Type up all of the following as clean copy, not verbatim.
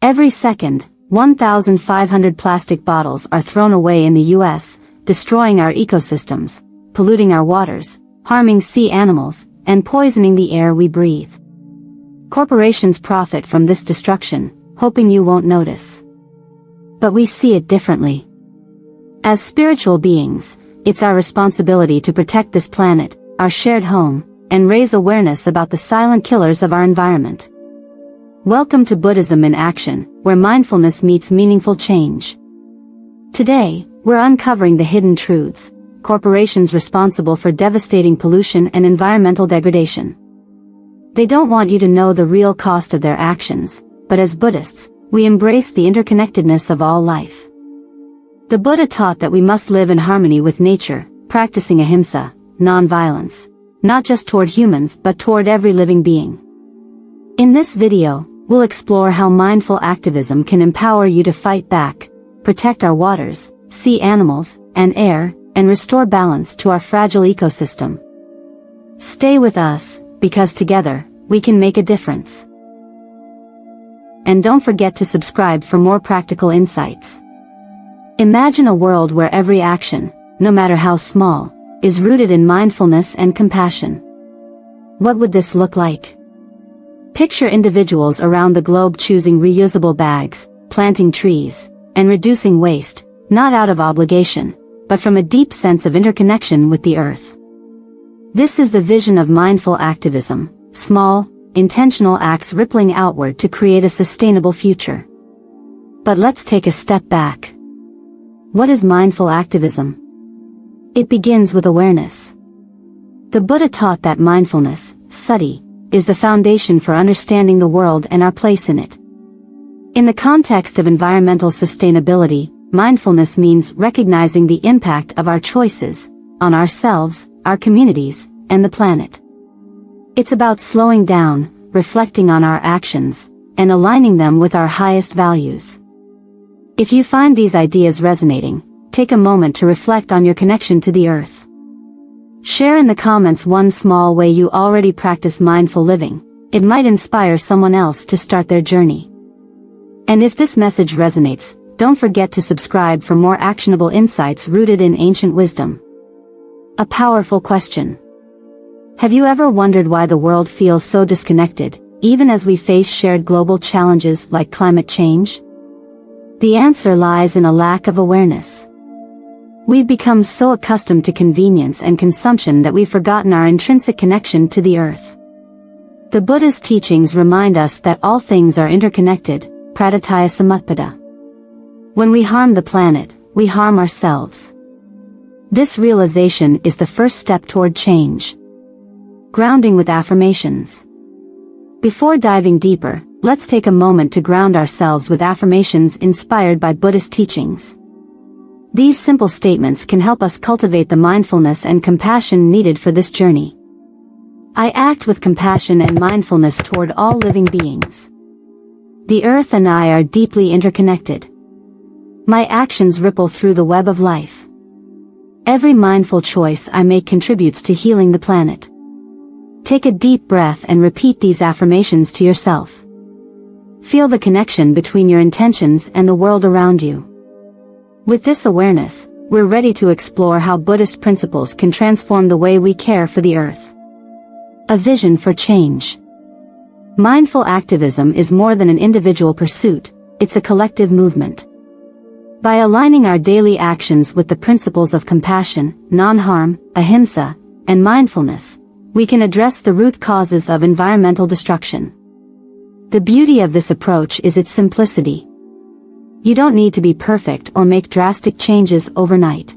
Every second, 1,500 plastic bottles are thrown away in the US, destroying our ecosystems, polluting our waters, harming sea animals, and poisoning the air we breathe. Corporations profit from this destruction, hoping you won't notice. But we see it differently. As spiritual beings, it's our responsibility to protect this planet, our shared home, and raise awareness about the silent killers of our environment. Welcome to Buddhism in Action, where mindfulness meets meaningful change. Today, we're uncovering the hidden truths, corporations responsible for devastating pollution and environmental degradation. They don't want you to know the real cost of their actions, but as Buddhists, we embrace the interconnectedness of all life. The Buddha taught that we must live in harmony with nature, practicing ahimsa, non-violence, not just toward humans but toward every living being. In this video, we'll explore how mindful activism can empower you to fight back, protect our waters, sea animals, and air, and restore balance to our fragile ecosystem. Stay with us, because together, we can make a difference. And don't forget to subscribe for more practical insights. Imagine a world where every action, no matter how small, is rooted in mindfulness and compassion. What would this look like? Picture individuals around the globe choosing reusable bags, planting trees, and reducing waste, not out of obligation, but from a deep sense of interconnection with the earth. This is the vision of mindful activism, small, intentional acts rippling outward to create a sustainable future. But let's take a step back. What is mindful activism? It begins with awareness. The Buddha taught that mindfulness, sati, is the foundation for understanding the world and our place in it. In the context of environmental sustainability, mindfulness means recognizing the impact of our choices on ourselves, our communities, and the planet. It's about slowing down, reflecting on our actions, and aligning them with our highest values. If you find these ideas resonating, take a moment to reflect on your connection to the earth. Share in the comments one small way you already practice mindful living. It might inspire someone else to start their journey. And if this message resonates, don't forget to subscribe for more actionable insights rooted in ancient wisdom. A powerful question. Have you ever wondered why the world feels so disconnected, even as we face shared global challenges like climate change? The answer lies in a lack of awareness. We've become so accustomed to convenience and consumption that we've forgotten our intrinsic connection to the earth. The Buddha's teachings remind us that all things are interconnected, praditya samutpada. When we harm the planet, we harm ourselves. This realization is the first step toward change. Grounding with affirmations. Before diving deeper, let's take a moment to ground ourselves with affirmations inspired by Buddhist teachings. These simple statements can help us cultivate the mindfulness and compassion needed for this journey. I act with compassion and mindfulness toward all living beings. The earth and I are deeply interconnected. My actions ripple through the web of life. Every mindful choice I make contributes to healing the planet. Take a deep breath and repeat these affirmations to yourself. Feel the connection between your intentions and the world around you. With this awareness, we're ready to explore how Buddhist principles can transform the way we care for the earth. A vision for change. Mindful activism is more than an individual pursuit, it's a collective movement. By aligning our daily actions with the principles of compassion, non-harm, ahimsa, and mindfulness, we can address the root causes of environmental destruction. The beauty of this approach is its simplicity. You don't need to be perfect or make drastic changes overnight.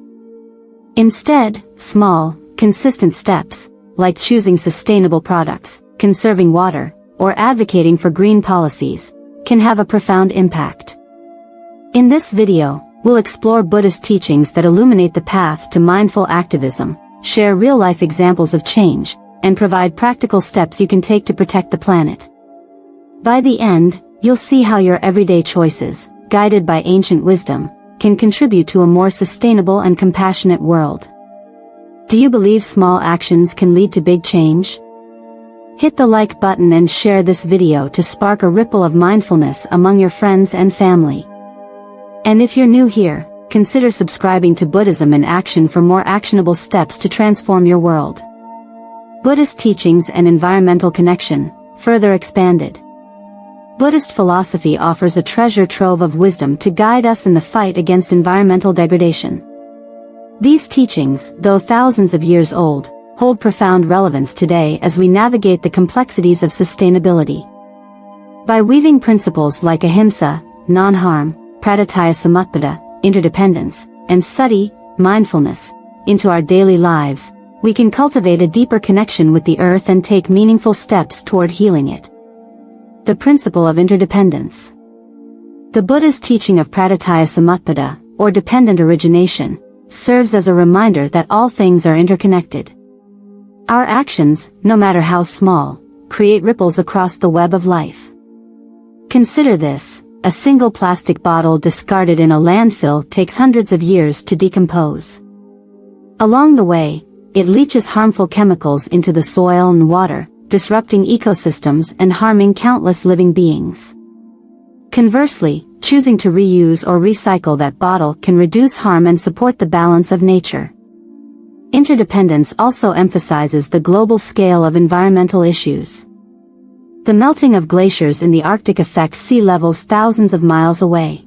Instead, small, consistent steps, like choosing sustainable products, conserving water, or advocating for green policies, can have a profound impact. In this video, we'll explore Buddhist teachings that illuminate the path to mindful activism, share real-life examples of change, and provide practical steps you can take to protect the planet. By the end, you'll see how your everyday choices, guided by ancient wisdom, can contribute to a more sustainable and compassionate world. Do you believe small actions can lead to big change? Hit the like button and share this video to spark a ripple of mindfulness among your friends and family. And if you're new here, consider subscribing to Buddhism in Action for more actionable steps to transform your world. Buddhist teachings and environmental connection, further expanded. Buddhist philosophy offers a treasure trove of wisdom to guide us in the fight against environmental degradation. These teachings, though thousands of years old, hold profound relevance today as we navigate the complexities of sustainability. By weaving principles like ahimsa, non-harm, praditya, interdependence, and sati, mindfulness, into our daily lives, we can cultivate a deeper connection with the earth and take meaningful steps toward healing it. The principle of interdependence. The Buddha's teaching of praditya, or dependent origination, serves as a reminder that all things are interconnected. Our actions, no matter how small, create ripples across the web of life. Consider this: a single plastic bottle discarded in a landfill takes hundreds of years to decompose. Along the way, it leaches harmful chemicals into the soil and water, disrupting ecosystems and harming countless living beings. Conversely, choosing to reuse or recycle that bottle can reduce harm and support the balance of nature. Interdependence also emphasizes the global scale of environmental issues. The melting of glaciers in the Arctic affects sea levels thousands of miles away.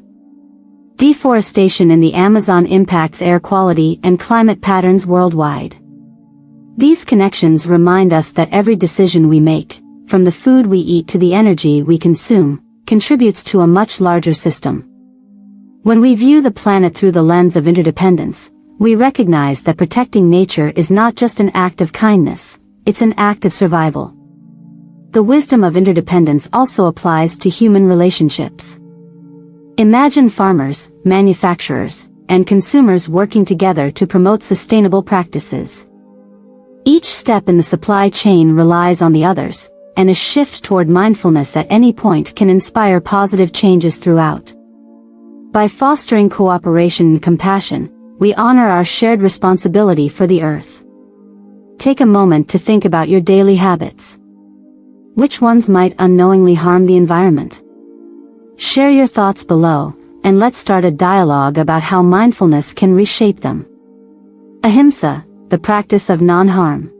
Deforestation in the Amazon impacts air quality and climate patterns worldwide. These connections remind us that every decision we make, from the food we eat to the energy we consume, contributes to a much larger system. When we view the planet through the lens of interdependence, we recognize that protecting nature is not just an act of kindness, it's an act of survival. The wisdom of interdependence also applies to human relationships. Imagine farmers, manufacturers, and consumers working together to promote sustainable practices. Each step in the supply chain relies on the others, and a shift toward mindfulness at any point can inspire positive changes throughout. By fostering cooperation and compassion, we honor our shared responsibility for the earth. Take a moment to think about your daily habits. Which ones might unknowingly harm the environment? Share your thoughts below, and let's start a dialogue about how mindfulness can reshape them. Ahimsa, the practice of non-harm.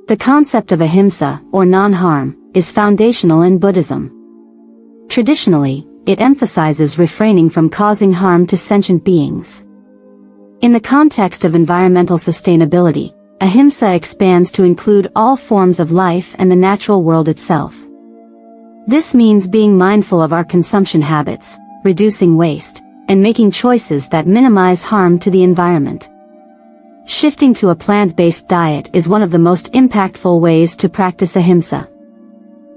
The concept of ahimsa, or non-harm, is foundational in Buddhism. Traditionally, it emphasizes refraining from causing harm to sentient beings. In the context of environmental sustainability, ahimsa expands to include all forms of life and the natural world itself. This means being mindful of our consumption habits, reducing waste, and making choices that minimize harm to the environment. Shifting to a plant-based diet is one of the most impactful ways to practice ahimsa.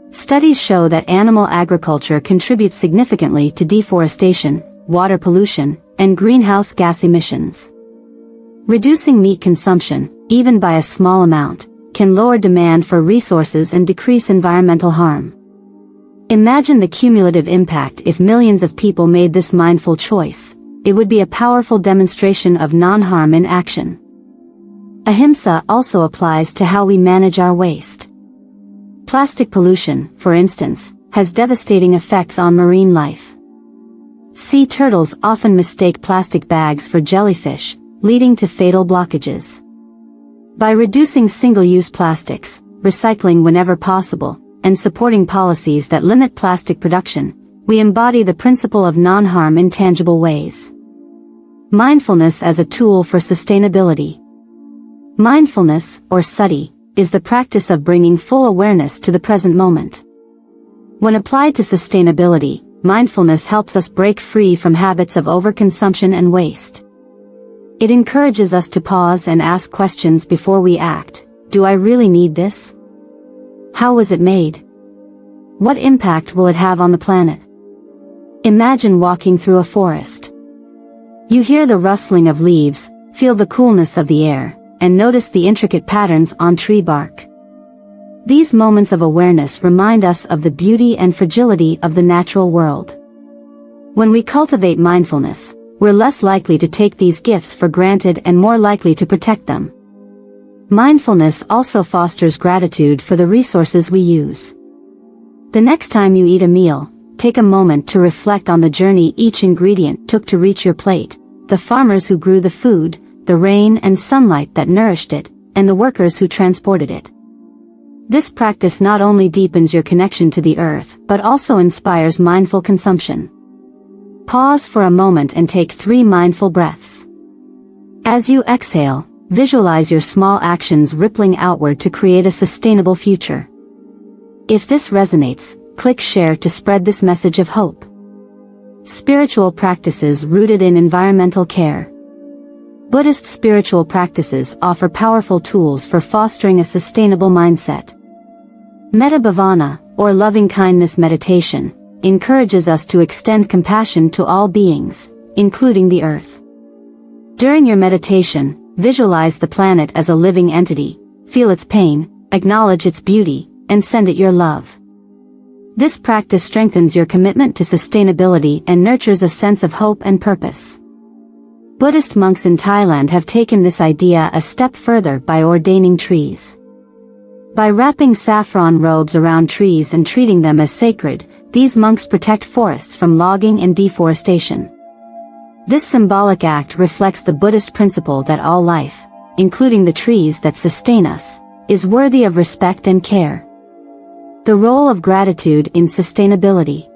Studies show that animal agriculture contributes significantly to deforestation, water pollution, and greenhouse gas emissions. Reducing meat consumption, even by a small amount, can lower demand for resources and decrease environmental harm. Imagine the cumulative impact if millions of people made this mindful choice. It would be a powerful demonstration of non-harm in action. Ahimsa also applies to how we manage our waste. Plastic pollution, for instance, has devastating effects on marine life. Sea turtles often mistake plastic bags for jellyfish, leading to fatal blockages. By reducing single-use plastics, recycling whenever possible, and supporting policies that limit plastic production, we embody the principle of non-harm in tangible ways. Mindfulness as a tool for sustainability. Mindfulness, or sati, is the practice of bringing full awareness to the present moment. When applied to sustainability, mindfulness helps us break free from habits of overconsumption and waste. It encourages us to pause and ask questions before we act. Do I really need this? How was it made? What impact will it have on the planet? Imagine walking through a forest. You hear the rustling of leaves, feel the coolness of the air, and notice the intricate patterns on tree bark. These moments of awareness remind us of the beauty and fragility of the natural world. When we cultivate mindfulness, we're less likely to take these gifts for granted and more likely to protect them. Mindfulness also fosters gratitude for the resources we use. The next time you eat a meal, take a moment to reflect on the journey each ingredient took to reach your plate, the farmers who grew the food, the rain and sunlight that nourished it, and the workers who transported it. This practice not only deepens your connection to the earth, but also inspires mindful consumption. Pause for a moment and take 3 mindful breaths. As you exhale, visualize your small actions rippling outward to create a sustainable future. If this resonates, click share to spread this message of hope. Spiritual practices rooted in environmental care. Buddhist spiritual practices offer powerful tools for fostering a sustainable mindset. Metta bhavana, or loving-kindness meditation, encourages us to extend compassion to all beings, including the earth. During your meditation, visualize the planet as a living entity, feel its pain, acknowledge its beauty, and send it your love. This practice strengthens your commitment to sustainability and nurtures a sense of hope and purpose. Buddhist monks in Thailand have taken this idea a step further by ordaining trees. By wrapping saffron robes around trees and treating them as sacred, these monks protect forests from logging and deforestation. This symbolic act reflects the Buddhist principle that all life, including the trees that sustain us, is worthy of respect and care. The role of gratitude in sustainability.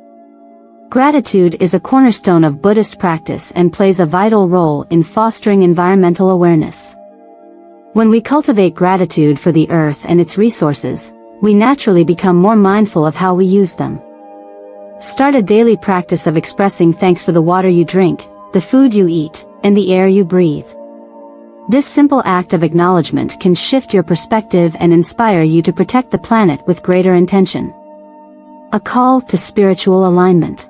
Gratitude is a cornerstone of Buddhist practice and plays a vital role in fostering environmental awareness. When we cultivate gratitude for the earth and its resources, we naturally become more mindful of how we use them. Start a daily practice of expressing thanks for the water you drink, the food you eat, and the air you breathe. This simple act of acknowledgement can shift your perspective and inspire you to protect the planet with greater intention. A call to spiritual alignment.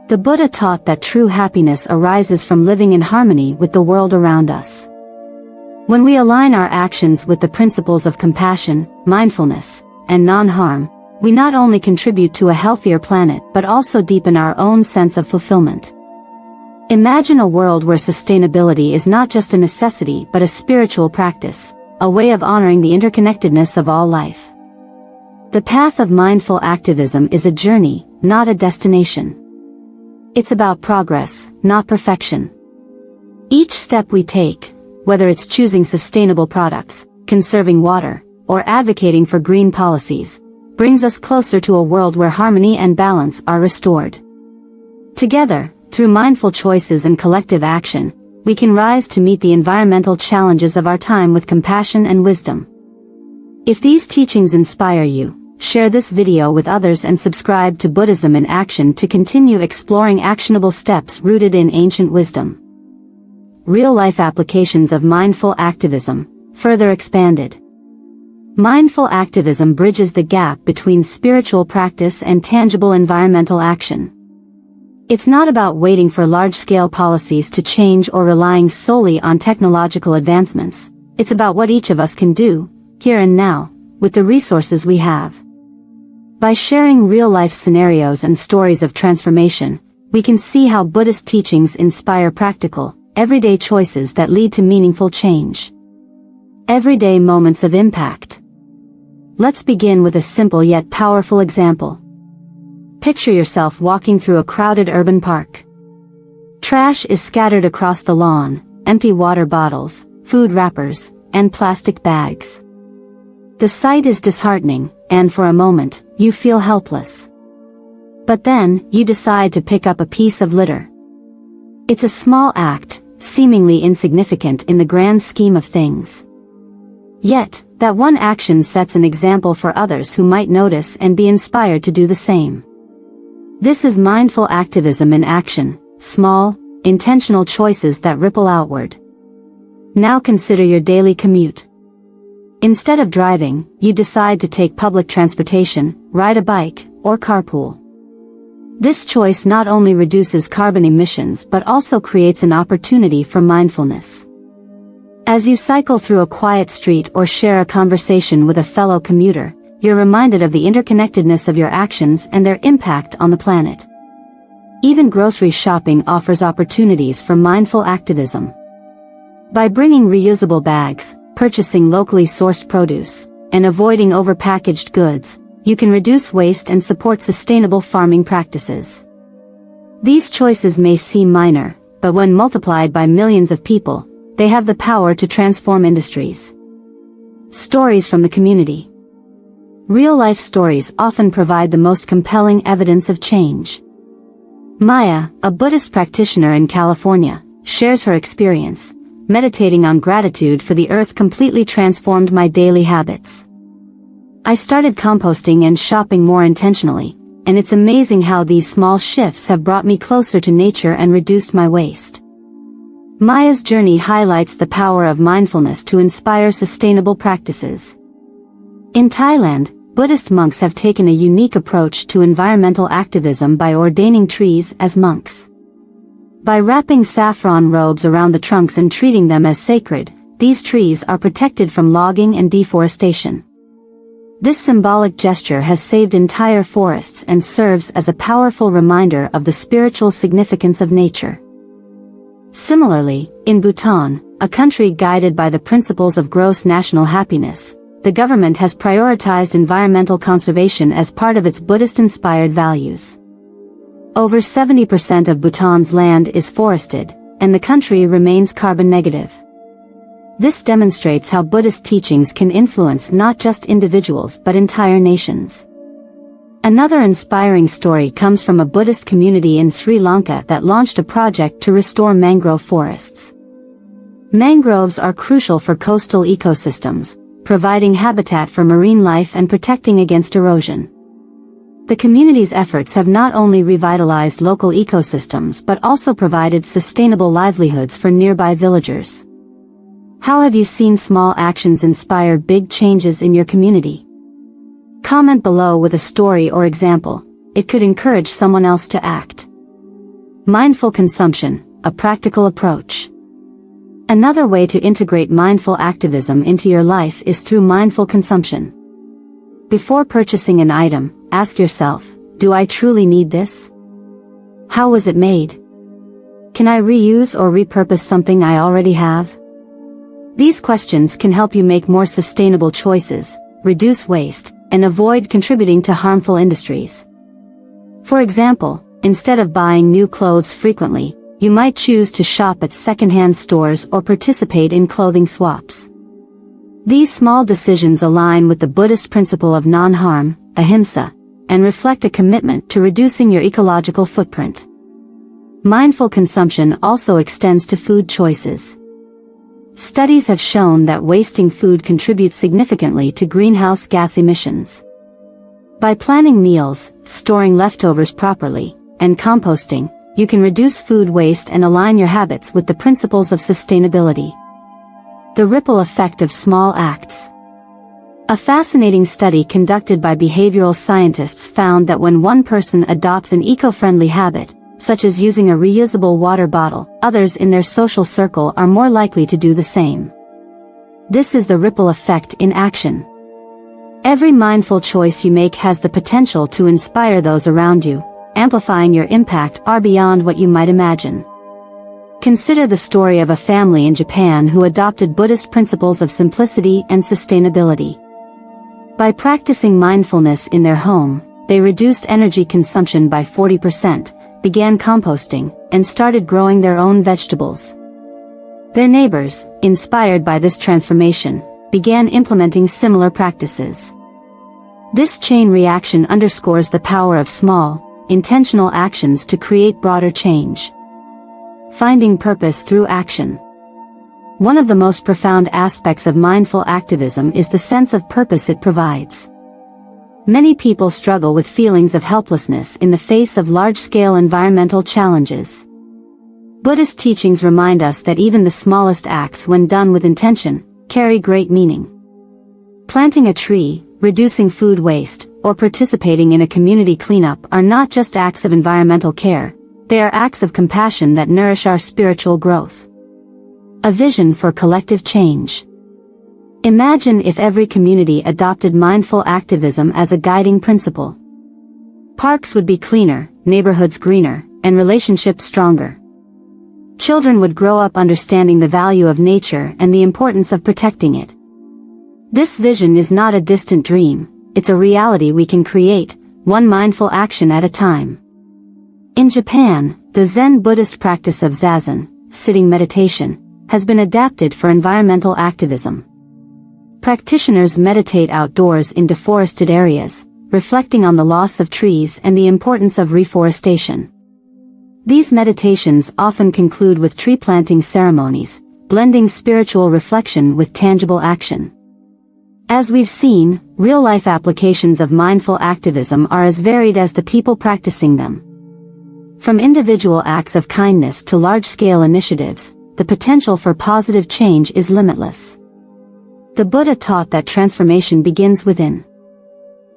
The Buddha taught that true happiness arises from living in harmony with the world around us. When we align our actions with the principles of compassion, mindfulness, and non-harm, we not only contribute to a healthier planet but also deepen our own sense of fulfillment. Imagine a world where sustainability is not just a necessity but a spiritual practice, a way of honoring the interconnectedness of all life. The path of mindful activism is a journey, not a destination. It's about progress, not perfection. Each step we take, whether it's choosing sustainable products, conserving water, or advocating for green policies, brings us closer to a world where harmony and balance are restored. Together, through mindful choices and collective action, we can rise to meet the environmental challenges of our time with compassion and wisdom. If these teachings inspire you, share this video with others and subscribe to Buddhism in Action to continue exploring actionable steps rooted in ancient wisdom. Real-life applications of mindful activism, further expanded. Mindful activism bridges the gap between spiritual practice and tangible environmental action. It's not about waiting for large-scale policies to change or relying solely on technological advancements. It's about what each of us can do, here and now, with the resources we have. By sharing real-life scenarios and stories of transformation, we can see how Buddhist teachings inspire practical, everyday choices that lead to meaningful change. Everyday moments of impact. Let's begin with a simple yet powerful example. Picture yourself walking through a crowded urban park. Trash is scattered across the lawn, empty water bottles, food wrappers, and plastic bags. The sight is disheartening, and for a moment, you feel helpless. But then, you decide to pick up a piece of litter. It's a small act, seemingly insignificant in the grand scheme of things. Yet, that one action sets an example for others who might notice and be inspired to do the same. This is mindful activism in action, small, intentional choices that ripple outward. Now consider your daily commute. Instead of driving, you decide to take public transportation, ride a bike, or carpool. This choice not only reduces carbon emissions but also creates an opportunity for mindfulness. As you cycle through a quiet street or share a conversation with a fellow commuter, you're reminded of the interconnectedness of your actions and their impact on the planet. Even grocery shopping offers opportunities for mindful activism. By bringing reusable bags, purchasing locally sourced produce, and avoiding overpackaged goods, you can reduce waste and support sustainable farming practices. These choices may seem minor, but when multiplied by millions of people, they have the power to transform industries. Stories from the community. Real-life stories often provide the most compelling evidence of change. Maya, a Buddhist practitioner in California, shares her experience. Meditating on gratitude for the earth completely transformed my daily habits. I started composting and shopping more intentionally, and it's amazing how these small shifts have brought me closer to nature and reduced my waste. Maya's journey highlights the power of mindfulness to inspire sustainable practices. In Thailand, Buddhist monks have taken a unique approach to environmental activism by ordaining trees as monks. By wrapping saffron robes around the trunks and treating them as sacred, these trees are protected from logging and deforestation. This symbolic gesture has saved entire forests and serves as a powerful reminder of the spiritual significance of nature. Similarly, in Bhutan, a country guided by the principles of gross national happiness, the government has prioritized environmental conservation as part of its Buddhist-inspired values. Over 70% of Bhutan's land is forested, and the country remains carbon negative. This demonstrates how Buddhist teachings can influence not just individuals but entire nations. Another inspiring story comes from a Buddhist community in Sri Lanka that launched a project to restore mangrove forests. Mangroves are crucial for coastal ecosystems, providing habitat for marine life and protecting against erosion. The community's efforts have not only revitalized local ecosystems but also provided sustainable livelihoods for nearby villagers. How have you seen small actions inspire big changes in your community? Comment below with a story or example. It could encourage someone else to act. Mindful consumption, a practical approach. Another way to integrate mindful activism into your life is through mindful consumption. Before purchasing an item, ask yourself, do I truly need this? How was it made? Can I reuse or repurpose something I already have? These questions can help you make more sustainable choices, reduce waste, and avoid contributing to harmful industries. For example, instead of buying new clothes frequently, you might choose to shop at secondhand stores or participate in clothing swaps. These small decisions align with the Buddhist principle of non-harm, ahimsa, and reflect a commitment to reducing your ecological footprint. Mindful consumption also extends to food choices. Studies have shown that wasting food contributes significantly to greenhouse gas emissions. By planning meals, storing leftovers properly, and composting, you can reduce food waste and align your habits with the principles of sustainability. The ripple effect of small acts. A fascinating study conducted by behavioral scientists found that when one person adopts an eco-friendly habit, such as using a reusable water bottle, others in their social circle are more likely to do the same. This is the ripple effect in action. Every mindful choice you make has the potential to inspire those around you, amplifying your impact far beyond what you might imagine. Consider the story of a family in Japan who adopted Buddhist principles of simplicity and sustainability. By practicing mindfulness in their home, they reduced energy consumption by 40%, began composting, and started growing their own vegetables. Their neighbors, inspired by this transformation, began implementing similar practices. This chain reaction underscores the power of small, intentional actions to create broader change. Finding purpose through action. One of the most profound aspects of mindful activism is the sense of purpose it provides. Many people struggle with feelings of helplessness in the face of large-scale environmental challenges. Buddhist teachings remind us that even the smallest acts, when done with intention, carry great meaning. Planting a tree, reducing food waste, or participating in a community cleanup are not just acts of environmental care, they are acts of compassion that nourish our spiritual growth. A vision for collective change. Imagine if every community adopted mindful activism as a guiding principle. Parks would be cleaner, neighborhoods greener, and relationships stronger. Children would grow up understanding the value of nature and the importance of protecting it. This vision is not a distant dream, it's a reality we can create, one mindful action at a time. In Japan, the Zen Buddhist practice of zazen, sitting meditation, has been adapted for environmental activism. Practitioners meditate outdoors in deforested areas, reflecting on the loss of trees and the importance of reforestation. These meditations often conclude with tree planting ceremonies, blending spiritual reflection with tangible action. As we've seen, real-life applications of mindful activism are as varied as the people practicing them. From individual acts of kindness to large-scale initiatives, the potential for positive change is limitless. The Buddha taught that transformation begins within.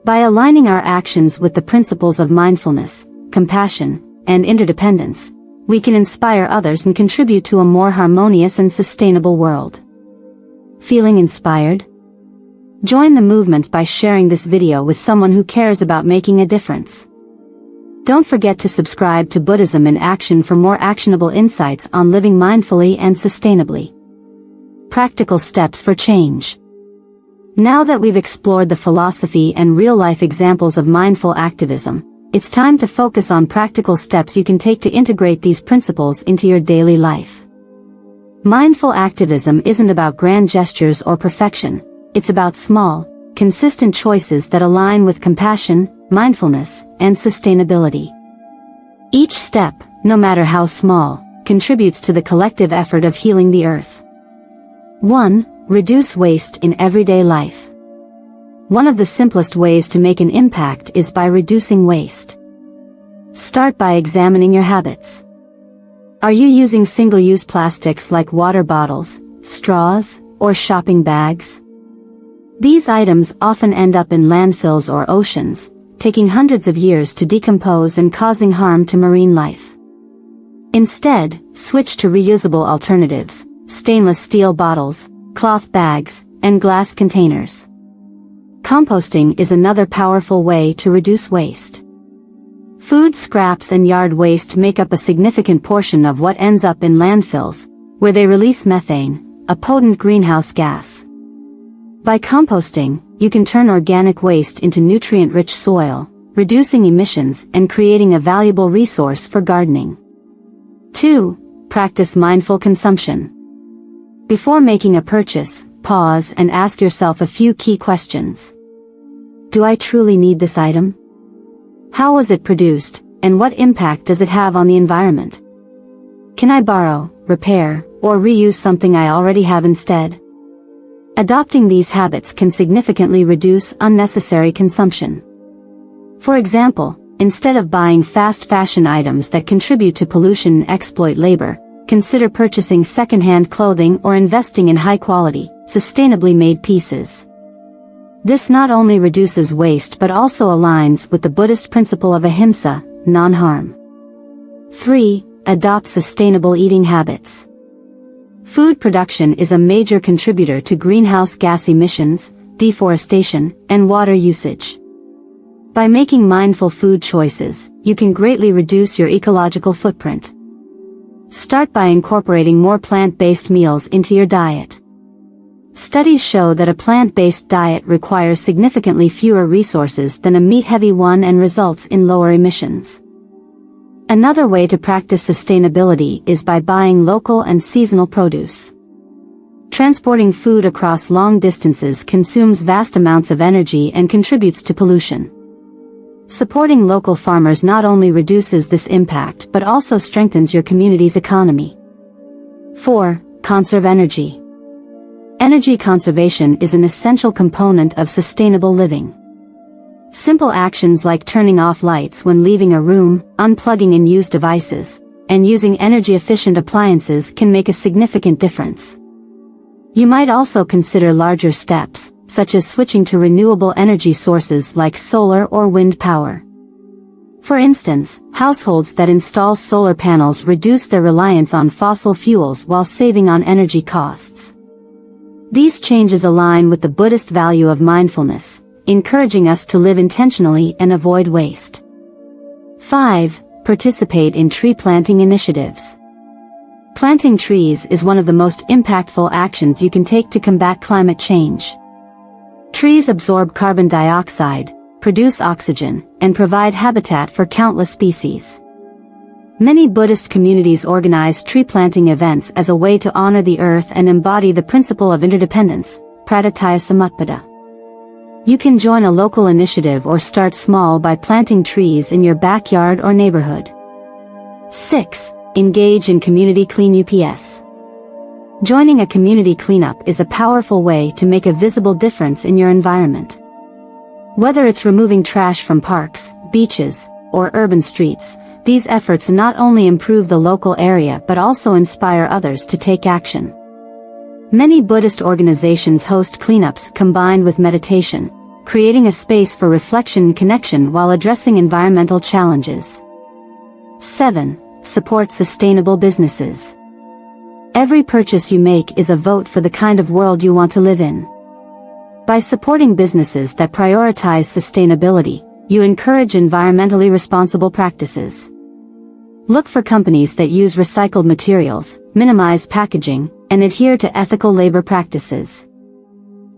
By aligning our actions with the principles of mindfulness, compassion, and interdependence, we can inspire others and contribute to a more harmonious and sustainable world. Feeling inspired? Join the movement by sharing this video with someone who cares about making a difference. Don't forget to subscribe to Buddhism in Action for more actionable insights on living mindfully and sustainably. Practical steps for change. Now that we've explored the philosophy and real-life examples of mindful activism, it's time to focus on practical steps you can take to integrate these principles into your daily life. Mindful activism isn't about grand gestures or perfection, it's about small, consistent choices that align with compassion, mindfulness, and sustainability. Each step, no matter how small, contributes to the collective effort of healing the earth. 1. Reduce waste in everyday life. One of the simplest ways to make an impact is by reducing waste. Start by examining your habits. Are you using single-use plastics like water bottles, straws, or shopping bags? These items often end up in landfills or oceans, taking hundreds of years to decompose and causing harm to marine life. Instead, switch to reusable alternatives, stainless steel bottles, cloth bags, and glass containers. Composting is another powerful way to reduce waste. Food scraps and yard waste make up a significant portion of what ends up in landfills, where they release methane, a potent greenhouse gas. By composting, you can turn organic waste into nutrient-rich soil, reducing emissions and creating a valuable resource for gardening. 2. Practice mindful consumption. Before making a purchase, pause and ask yourself a few key questions. Do I truly need this item? How was it produced, and what impact does it have on the environment? Can I borrow, repair, or reuse something I already have instead? Adopting these habits can significantly reduce unnecessary consumption. For example, instead of buying fast fashion items that contribute to pollution and exploit labor, consider purchasing second-hand clothing or investing in high-quality, sustainably made pieces. This not only reduces waste but also aligns with the Buddhist principle of ahimsa, non-harm. 3. Adopt sustainable eating habits. Food production is a major contributor to greenhouse gas emissions, deforestation, and water usage. By making mindful food choices, you can greatly reduce your ecological footprint. Start by incorporating more plant-based meals into your diet. Studies show that a plant-based diet requires significantly fewer resources than a meat-heavy one and results in lower emissions. Another way to practice sustainability is by buying local and seasonal produce. Transporting food across long distances consumes vast amounts of energy and contributes to pollution. Supporting local farmers not only reduces this impact but also strengthens your community's economy. 4. Conserve energy. Energy conservation is an essential component of sustainable living. Simple actions like turning off lights when leaving a room, unplugging unused devices, and using energy-efficient appliances can make a significant difference. You might also consider larger steps, such as switching to renewable energy sources like solar or wind power. For instance, households that install solar panels reduce their reliance on fossil fuels while saving on energy costs. These changes align with the Buddhist value of mindfulness, encouraging us to live intentionally and avoid waste. 5. Participate in tree planting initiatives. Planting trees is one of the most impactful actions you can take to combat climate change. Trees absorb carbon dioxide, produce oxygen, and provide habitat for countless species. Many Buddhist communities organize tree planting events as a way to honor the earth and embody the principle of interdependence, praditya samutpada. You can join a local initiative or start small by planting trees in your backyard or neighborhood. 6. Engage in community cleanups. Joining a community cleanup is a powerful way to make a visible difference in your environment. Whether it's removing trash from parks, beaches, or urban streets, these efforts not only improve the local area but also inspire others to take action. Many Buddhist organizations host cleanups combined with meditation, creating a space for reflection and connection while addressing environmental challenges. 7. Support sustainable businesses. Every purchase you make is a vote for the kind of world you want to live in. By supporting businesses that prioritize sustainability, you encourage environmentally responsible practices. Look for companies that use recycled materials, minimize packaging, and adhere to ethical labor practices.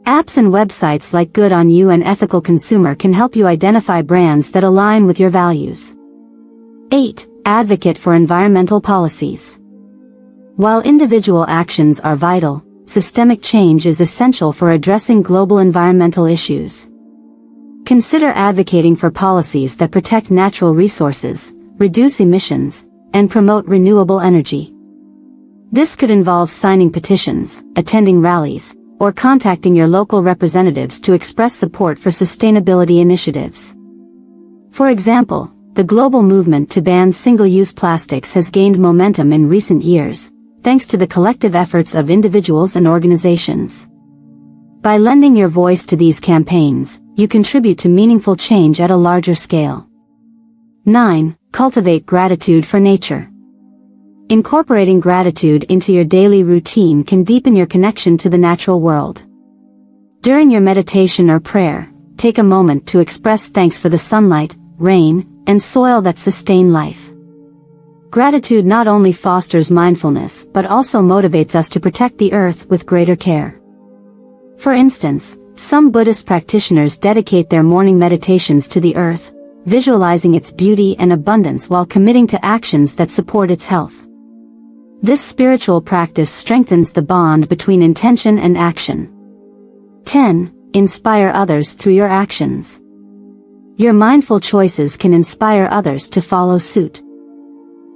Apps and websites like Good on You and Ethical Consumer can help you identify brands that align with your values. 8. Advocate for environmental policies. While individual actions are vital, systemic change is essential for addressing global environmental issues. Consider advocating for policies that protect natural resources, reduce emissions, and promote renewable energy. This could involve signing petitions, attending rallies, or contacting your local representatives to express support for sustainability initiatives. For example, the global movement to ban single-use plastics has gained momentum in recent years, thanks to the collective efforts of individuals and organizations. By lending your voice to these campaigns, you contribute to meaningful change at a larger scale. 9. Cultivate gratitude for nature. Incorporating gratitude into your daily routine can deepen your connection to the natural world. During your meditation or prayer, take a moment to express thanks for the sunlight, rain, and soil that sustain life. Gratitude not only fosters mindfulness but also motivates us to protect the earth with greater care. For instance, some Buddhist practitioners dedicate their morning meditations to the earth, visualizing its beauty and abundance while committing to actions that support its health. This spiritual practice strengthens the bond between intention and action. 10. Inspire others through your actions. Your mindful choices can inspire others to follow suit.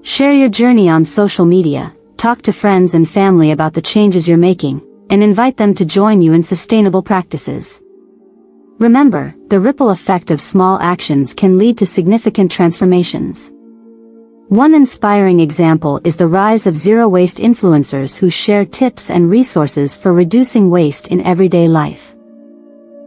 Share your journey on social media, talk to friends and family about the changes you're making, and invite them to join you in sustainable practices. Remember, the ripple effect of small actions can lead to significant transformations. One inspiring example is the rise of zero-waste influencers who share tips and resources for reducing waste in everyday life.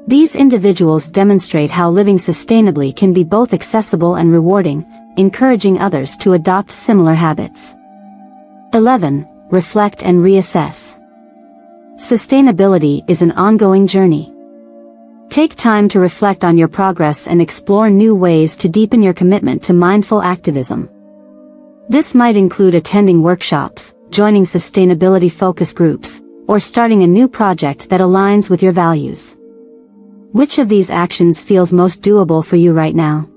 These individuals demonstrate how living sustainably can be both accessible and rewarding, encouraging others to adopt similar habits. 11. Reflect and reassess. Sustainability is an ongoing journey. Take time to reflect on your progress and explore new ways to deepen your commitment to mindful activism. This might include attending workshops, joining sustainability focus groups, or starting a new project that aligns with your values. Which of these actions feels most doable for you right now?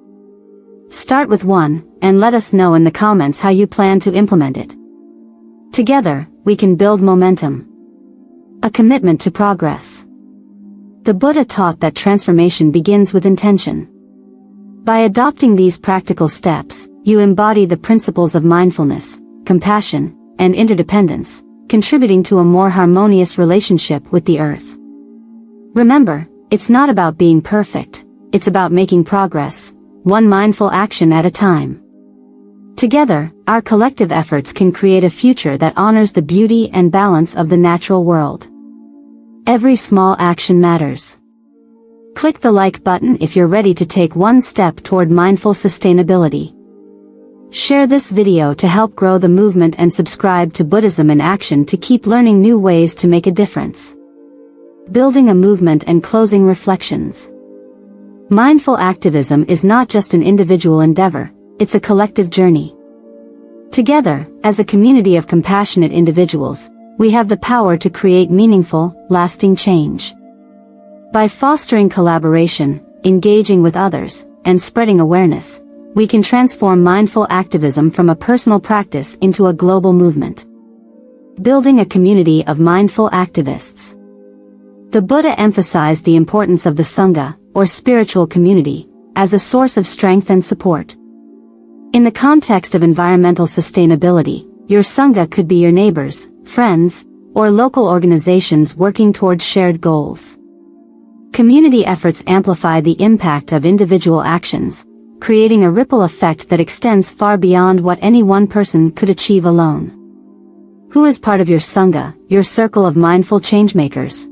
Start with one, and let us know in the comments how you plan to implement it. Together, we can build momentum. A commitment to progress. The Buddha taught that transformation begins with intention. By adopting these practical steps, you embody the principles of mindfulness, compassion, and interdependence, contributing to a more harmonious relationship with the earth. Remember, it's not about being perfect, it's about making progress, one mindful action at a time. Together, our collective efforts can create a future that honors the beauty and balance of the natural world. Every small action matters. Click the like button if you're ready to take one step toward mindful sustainability. Share this video to help grow the movement and subscribe to Buddhism in Action to keep learning new ways to make a difference. Building a movement and closing reflections. Mindful activism is not just an individual endeavor, it's a collective journey. Together, as a community of compassionate individuals, we have the power to create meaningful, lasting change. By fostering collaboration, engaging with others, and spreading awareness, we can transform mindful activism from a personal practice into a global movement. Building a community of mindful activists. The Buddha emphasized the importance of the Sangha, or spiritual community, as a source of strength and support. In the context of environmental sustainability, your Sangha could be your neighbors, friends, or local organizations working towards shared goals. Community efforts amplify the impact of individual actions, creating a ripple effect that extends far beyond what any one person could achieve alone. Who is part of your Sangha, your circle of mindful changemakers?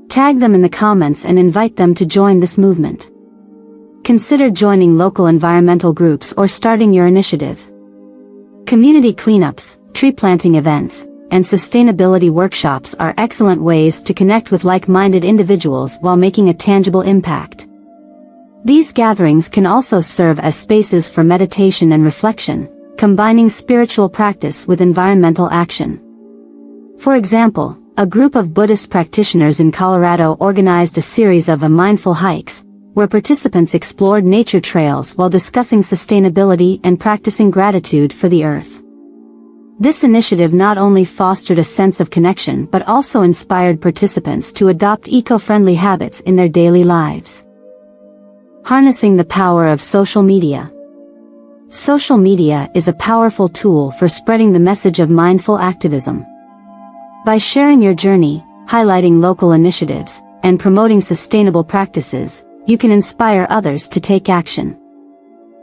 Tag them in the comments and invite them to join this movement. Consider joining local environmental groups or starting your initiative. Community cleanups, tree planting events, and sustainability workshops are excellent ways to connect with like-minded individuals while making a tangible impact. These gatherings can also serve as spaces for meditation and reflection, combining spiritual practice with environmental action. For example, a group of Buddhist practitioners in Colorado organized a series of mindful hikes, where participants explored nature trails while discussing sustainability and practicing gratitude for the earth. This initiative not only fostered a sense of connection but also inspired participants to adopt eco-friendly habits in their daily lives. Harnessing the power of social media. Social media is a powerful tool for spreading the message of mindful activism. By sharing your journey, highlighting local initiatives, and promoting sustainable practices, you can inspire others to take action.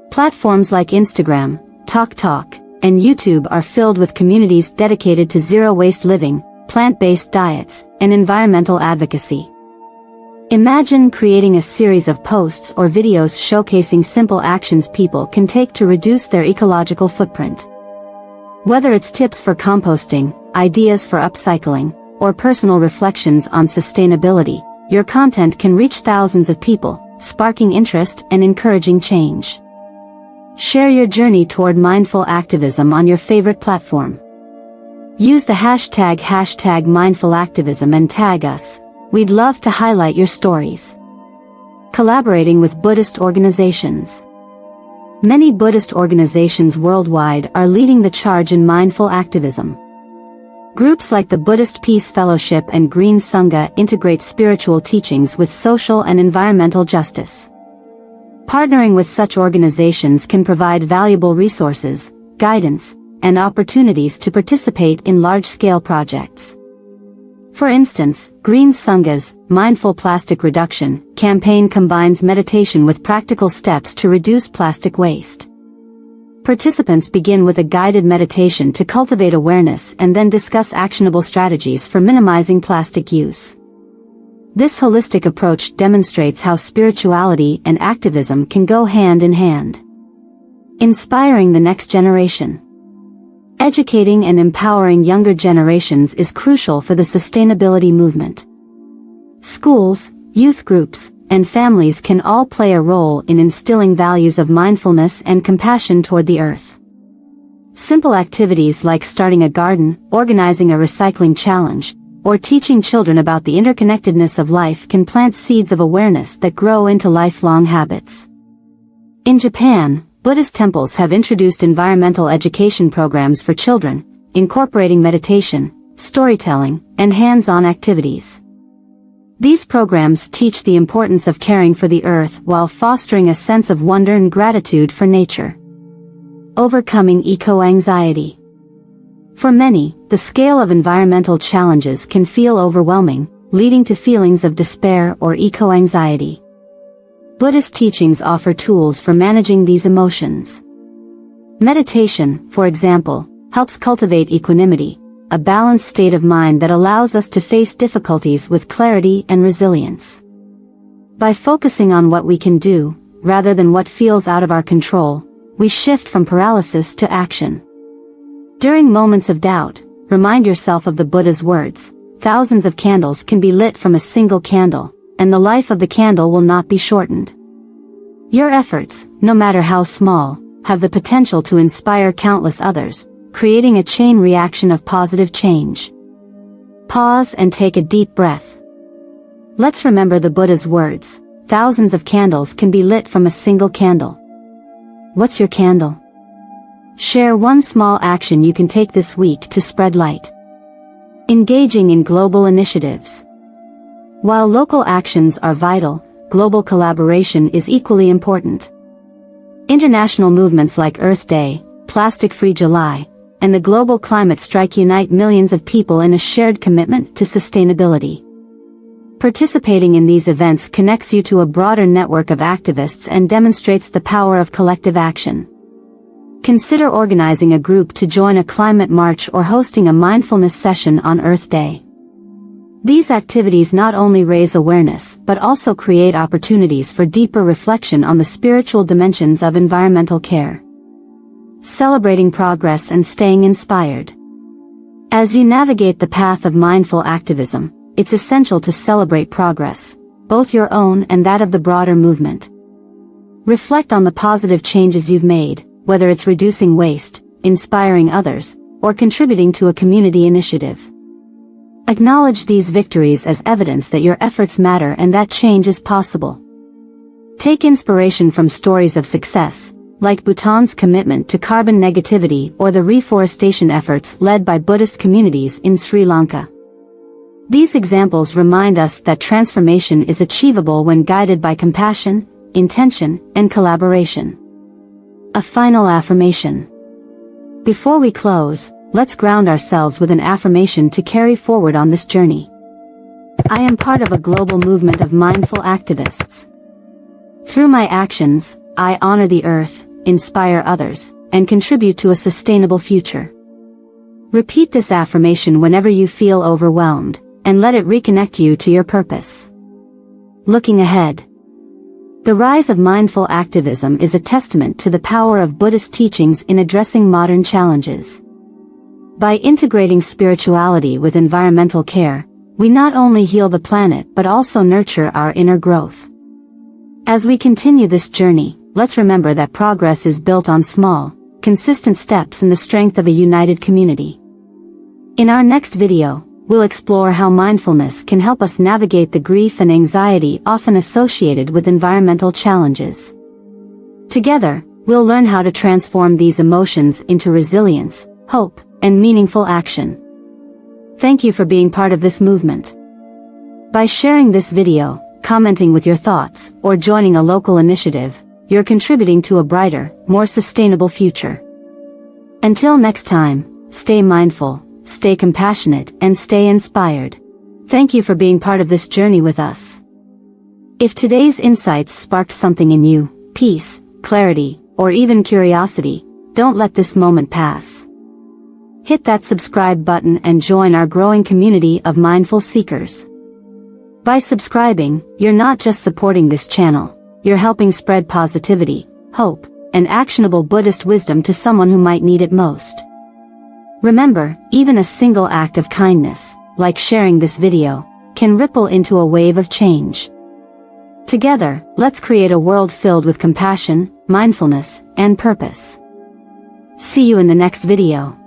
Platforms like Instagram, TikTok, and YouTube are filled with communities dedicated to zero-waste living, plant-based diets, and environmental advocacy. Imagine creating a series of posts or videos showcasing simple actions people can take to reduce their ecological footprint. Whether it's tips for composting, ideas for upcycling, or personal reflections on sustainability, your content can reach thousands of people, sparking interest and encouraging change. Share your journey toward mindful activism on your favorite platform. Use the hashtag #mindfulactivism and tag us. We'd love to highlight your stories. Collaborating with Buddhist organizations. Many Buddhist organizations worldwide are leading the charge in mindful activism. Groups like the Buddhist Peace Fellowship and Green Sangha integrate spiritual teachings with social and environmental justice. Partnering with such organizations can provide valuable resources, guidance, and opportunities to participate in large-scale projects. For instance, Green Sangha's Mindful Plastic Reduction campaign combines meditation with practical steps to reduce plastic waste. Participants begin with a guided meditation to cultivate awareness and then discuss actionable strategies for minimizing plastic use. This holistic approach demonstrates how spirituality and activism can go hand in hand. Inspiring the next generation. Educating and empowering younger generations is crucial for the sustainability movement. Schools, youth groups, and families can all play a role in instilling values of mindfulness and compassion toward the earth. Simple activities like starting a garden, organizing a recycling challenge, or teaching children about the interconnectedness of life can plant seeds of awareness that grow into lifelong habits. In Japan, Buddhist temples have introduced environmental education programs for children, incorporating meditation, storytelling, and hands-on activities. These programs teach the importance of caring for the earth while fostering a sense of wonder and gratitude for nature. Overcoming eco-anxiety. For many, the scale of environmental challenges can feel overwhelming, leading to feelings of despair or eco-anxiety. Buddhist teachings offer tools for managing these emotions. Meditation, for example, helps cultivate equanimity, a balanced state of mind that allows us to face difficulties with clarity and resilience. By focusing on what we can do, rather than what feels out of our control, we shift from paralysis to action. During moments of doubt, remind yourself of the Buddha's words, "Thousands of candles can be lit from a single candle, and the life of the candle will not be shortened." Your efforts, no matter how small, have the potential to inspire countless others, creating a chain reaction of positive change. Pause and take a deep breath. Let's remember the Buddha's words, thousands of candles can be lit from a single candle. What's your candle? Share one small action you can take this week to spread light. Engaging in global initiatives. While local actions are vital, global collaboration is equally important. International movements like Earth Day, Plastic-Free July, and the Global Climate Strike unite millions of people in a shared commitment to sustainability. Participating in these events connects you to a broader network of activists and demonstrates the power of collective action. Consider organizing a group to join a climate march or hosting a mindfulness session on Earth Day. These activities not only raise awareness but also create opportunities for deeper reflection on the spiritual dimensions of environmental care. Celebrating progress and staying inspired. As you navigate the path of mindful activism, it's essential to celebrate progress, both your own and that of the broader movement. Reflect on the positive changes you've made, whether it's reducing waste, inspiring others, or contributing to a community initiative. Acknowledge these victories as evidence that your efforts matter and that change is possible. Take inspiration from stories of success, like Bhutan's commitment to carbon negativity or the reforestation efforts led by Buddhist communities in Sri Lanka. These examples remind us that transformation is achievable when guided by compassion, intention, and collaboration. A final affirmation. Before we close, let's ground ourselves with an affirmation to carry forward on this journey. I am part of a global movement of mindful activists. Through my actions, I honor the earth, inspire others, and contribute to a sustainable future. Repeat this affirmation whenever you feel overwhelmed, and let it reconnect you to your purpose. Looking ahead. The rise of mindful activism is a testament to the power of Buddhist teachings in addressing modern challenges. By integrating spirituality with environmental care, we not only heal the planet but also nurture our inner growth. As we continue this journey, let's remember that progress is built on small, consistent steps and the strength of a united community. In our next video, we'll explore how mindfulness can help us navigate the grief and anxiety often associated with environmental challenges. Together, we'll learn how to transform these emotions into resilience, hope, and meaningful action. Thank you for being part of this movement. By sharing this video, commenting with your thoughts, or joining a local initiative, you're contributing to a brighter, more sustainable future. Until next time, stay mindful, stay compassionate, and stay inspired. Thank you for being part of this journey with us. If today's insights sparked something in you, peace, clarity, or even curiosity, don't let this moment pass. Hit that subscribe button and join our growing community of mindful seekers. By subscribing, you're not just supporting this channel, you're helping spread positivity, hope, and actionable Buddhist wisdom to someone who might need it most. Remember, even a single act of kindness, like sharing this video, can ripple into a wave of change. Together, let's create a world filled with compassion, mindfulness, and purpose. See you in the next video.